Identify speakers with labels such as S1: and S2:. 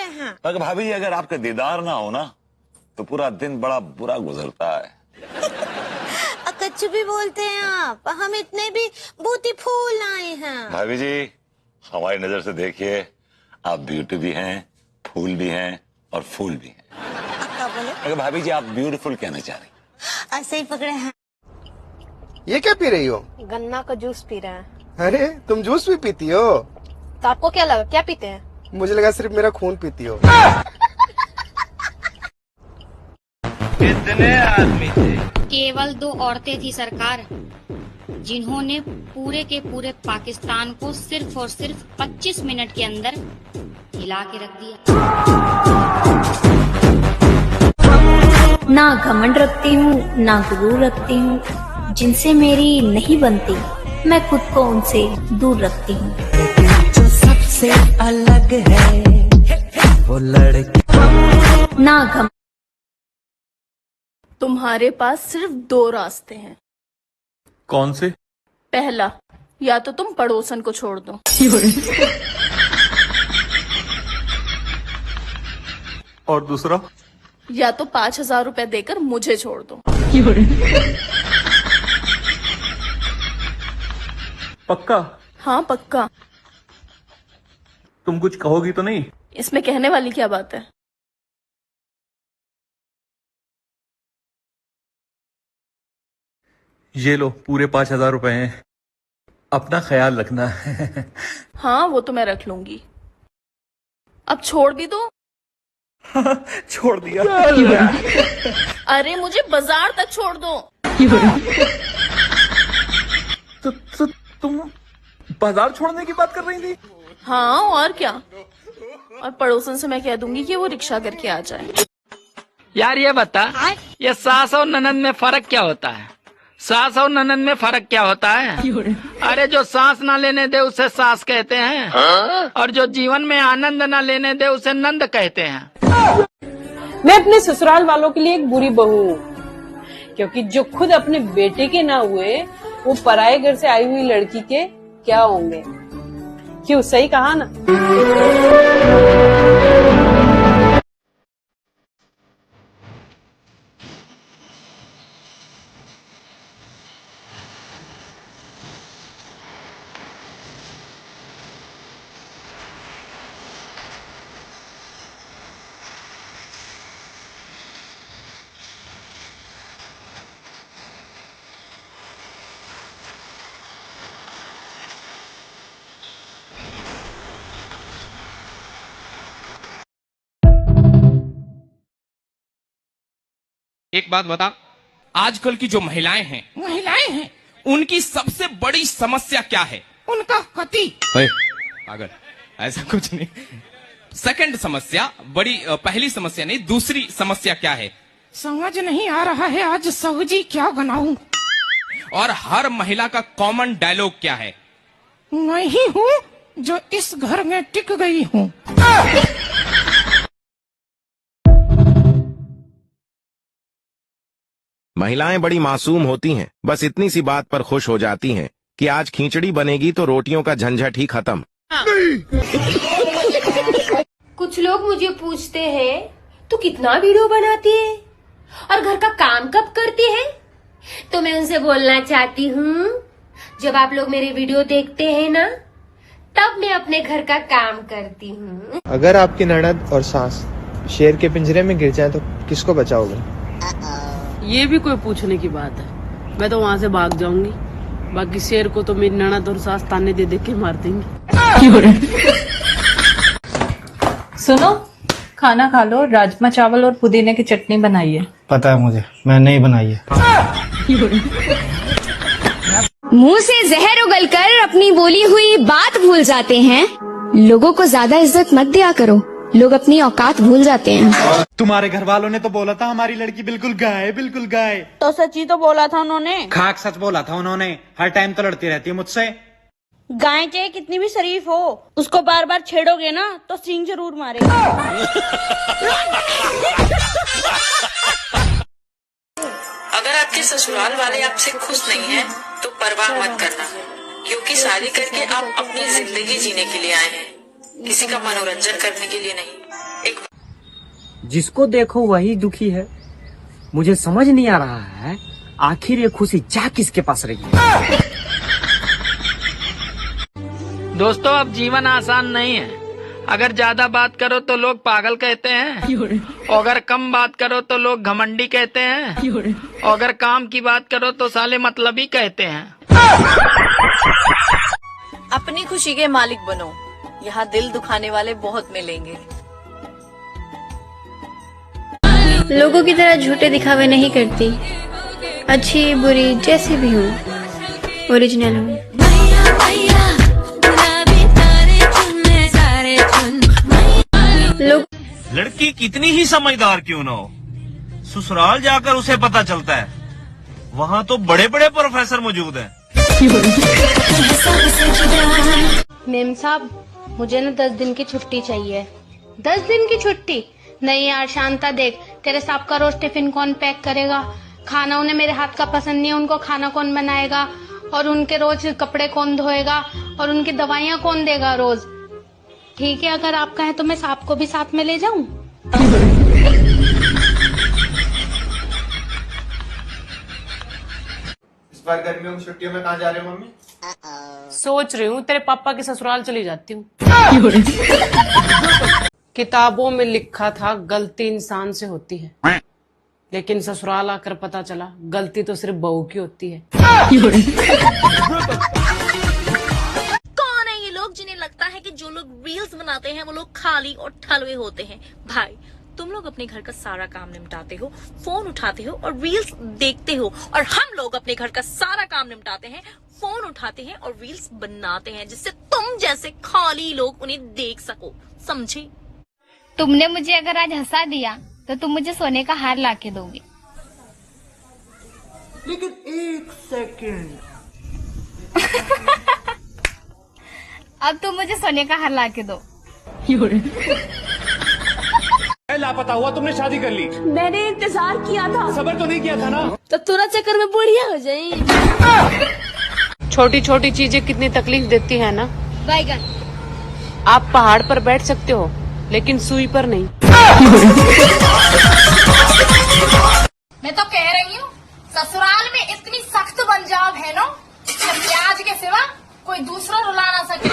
S1: रहे हैं?
S2: मगर भाभी जी अगर आपका दीदार ना हो ना तो पूरा दिन बड़ा बुरा गुजरता है।
S1: कुछ भी बोलते हैं आप, हम इतने भी बूटी फूल आए हैं।
S2: भाभी जी हमारी नजर से देखिए, आप ब्यूटी भी हैं, फूल भी हैं और फूल भी हैं।
S1: क्या बोले?
S2: अगर भाभी जी आप ब्यूटीफुल कहना चाह रही?
S1: ऐसे ही पकड़े हैं।
S3: ये क्या पी रही हो?
S1: गन्ना का जूस पी रहे हैं।
S3: अरे तुम जूस भी पीती हो?
S1: तो आपको क्या लगा, क्या पीते हैं?
S3: मुझे लगा सिर्फ मेरा खून पीती हो।
S4: कितने आदमी थे?
S5: केवल 2 औरतें थी सरकार, जिन्होंने पूरे के पूरे पाकिस्तान को सिर्फ और सिर्फ 25 मिनट के अंदर हिला के रख दिया।
S6: ना घमंड रखती हूँ ना गुरूर रखती हूँ, जिनसे मेरी नहीं बनती मैं खुद को उनसे दूर रखती हूँ।
S7: जो सबसे अलग है वो लड़की।
S6: ना घमंड।
S8: तुम्हारे पास सिर्फ 2 रास्ते हैं।
S4: कौन से?
S8: पहला, या तो तुम पड़ोसन को छोड़ दो।
S4: और दूसरा?
S8: या तो 5,000 रुपए देकर मुझे छोड़ दो।
S4: पक्का?
S8: हाँ पक्का।
S4: तुम कुछ कहोगी तो नहीं?
S8: इसमें कहने वाली क्या बात है?
S4: ये लो पूरे 5,000 रुपए हैं, अपना ख्याल रखना।
S8: हाँ वो तो मैं रख लूंगी। अब छोड़ भी दो।
S4: छोड़ दिया।
S8: अरे मुझे बाजार तक छोड़ दो।
S4: तो तुम बाजार छोड़ने की बात कर रही थी?
S8: हाँ और क्या। और पड़ोसन से मैं कह दूंगी कि वो रिक्शा करके आ जाए।
S9: यार ये बता, ये सास और ननद में फर्क क्या होता है? सास और ननद में फर्क क्या होता है? अरे जो सांस ना लेने दे उसे सास कहते हैं, और जो जीवन में आनंद ना लेने दे उसे नंद कहते हैं।
S10: मैं अपने ससुराल वालों के लिए एक बुरी बहू हूँ, क्योंकि जो खुद अपने बेटे के ना हुए वो पराये घर से आई हुई लड़की के क्या होंगे। क्यों, सही कहा ना?
S11: एक बात बता, आजकल की जो महिलाएं हैं उनकी सबसे बड़ी समस्या क्या है? उनका पति। पागल, ऐसा कुछ नहीं। सेकंड समस्या बड़ी, पहली समस्या नहीं, दूसरी समस्या क्या है? समझ नहीं आ रहा है आज सब्जी क्या बनाऊं। और हर महिला का कॉमन डायलॉग क्या है? मैं ही हूँ जो इस घर में टिक गई हूँ।
S12: महिलाएं बड़ी मासूम होती हैं, बस इतनी सी बात पर खुश हो जाती हैं कि आज खिचड़ी बनेगी तो रोटियों का झंझट ही खत्म।
S13: कुछ लोग मुझे पूछते हैं तू कितना वीडियो बनाती है और घर का काम कब करती है? तो मैं उनसे बोलना चाहती हूँ, जब आप लोग मेरे वीडियो देखते हैं ना, तब मैं अपने घर का काम करती हूँ।
S3: अगर आपकी ननद और सास शेर के पिंजरे में गिर जाए तो किसको बचाओगे?
S10: ये भी कोई पूछने की बात है? मैं तो वहाँ से भाग जाऊंगी, बाकी शेर को तो मेरी ननद और सास ताने दे के मार देंगे।
S14: सुनो, खाना खा लो, राजमा चावल और पुदीने की चटनी बनाइए।
S3: पता है मुझे, मैं नहीं बनाई है।
S5: मुंह से जहर उगलकर अपनी बोली हुई बात भूल जाते हैं। लोगों को ज्यादा इज्जत मत दिया करो, लोग अपनी औकात भूल जाते हैं।
S15: तुम्हारे घर वालों ने तो बोला था हमारी लड़की बिल्कुल गाय, बिल्कुल गाय।
S10: तो सच ही तो बोला था उन्होंने।
S15: खाक सच बोला था उन्होंने। हर टाइम तो लड़ती रहती है मुझसे।
S10: गाय चाहे कितनी भी शरीफ हो, उसको बार बार छेड़ोगे ना तो सींग जरूर मारेगा।
S16: अगर आपके ससुराल वाले आपसे खुश नहीं हैं, तो परवाह मत करना, क्योंकि शादी करके आप अपनी जिंदगी जीने के लिए आए हैं, किसी का मनोरंजन करने के लिए नहीं।
S17: जिसको देखो वही दुखी है। मुझे समझ नहीं आ रहा है आखिर ये खुशी जा किसके पास रही है।
S9: दोस्तों अब जीवन आसान नहीं है। अगर ज्यादा बात करो तो लोग पागल कहते हैं, और अगर कम बात करो तो लोग घमंडी कहते हैं, और अगर काम की बात करो तो साले मतलबी कहते हैं।
S18: अपनी खुशी के मालिक बनो, यहाँ दिल दुखाने वाले बहुत मिलेंगे।
S6: लोगों की तरह झूठे दिखावे नहीं करती, अच्छी बुरी जैसी भी हूँ ओरिजिनल हूँ।
S19: लड़की कितनी ही समझदार क्यों ना हो, ससुराल जाकर उसे पता चलता है वहाँ तो बड़े बड़े प्रोफेसर मौजूद हैं।
S20: मेम साहब मुझे ना 10 दिन की छुट्टी चाहिए। 10 दिन की छुट्टी? नहीं यार शांता, देख तेरे साहब का रोज टिफिन कौन पैक करेगा, खाना उन्हें मेरे हाथ का पसंद नहीं है, उनको खाना कौन बनाएगा, और उनके रोज कपड़े कौन धोएगा, और उनकी दवाइयाँ कौन देगा रोज। ठीक है अगर आप कहें तो मैं साहब को भी साथ में ले जाऊं।
S3: इस बार गर्मियों की छुट्टियों में कहाँ जा रहे हो मम्मी?
S10: सोच रही हूँ तेरे पापा के ससुराल चली जाती हूँ। किताबों में लिखा था गलती इंसान से होती है, लेकिन ससुराल आकर पता चला गलती तो सिर्फ बहू की होती है।
S21: कौन है ये लोग जिन्हें लगता है कि जो लोग रील्स बनाते हैं वो लोग खाली और ठलुए होते हैं? भाई तुम लोग अपने घर का सारा काम निपटाते हो, फोन उठाते हो और रील्स देखते हो, और हम लोग अपने घर का सारा काम निपटाते हैं, फोन उठाते हैं और रील्स बनाते हैं, जिससे तुम जैसे खाली लोग उन्हें देख सको। समझे?
S5: तुमने मुझे अगर आज हंसा दिया तो तुम मुझे सोने का हार लाके दोगे।
S7: लेकिन 1 सेकंड।
S5: अब तुम मुझे सोने का हार लाके दो।
S15: लापता हुआ तुमने शादी कर ली।
S8: मैंने इंतजार किया था।
S15: सबर तो नहीं किया था ना।
S8: तो थोड़ा चक्कर में बुढ़िया हो जाए।
S10: छोटी छोटी चीजें कितनी तकलीफ देती है ना।
S21: बैगन।
S10: आप पहाड़ पर बैठ सकते हो लेकिन सूई पर नहीं।
S21: मैं तो कह रही हूँ ससुराल में इतनी सख्त पंजाब है ना, प्याज के सिवा कोई दूसरा रुला ना सके।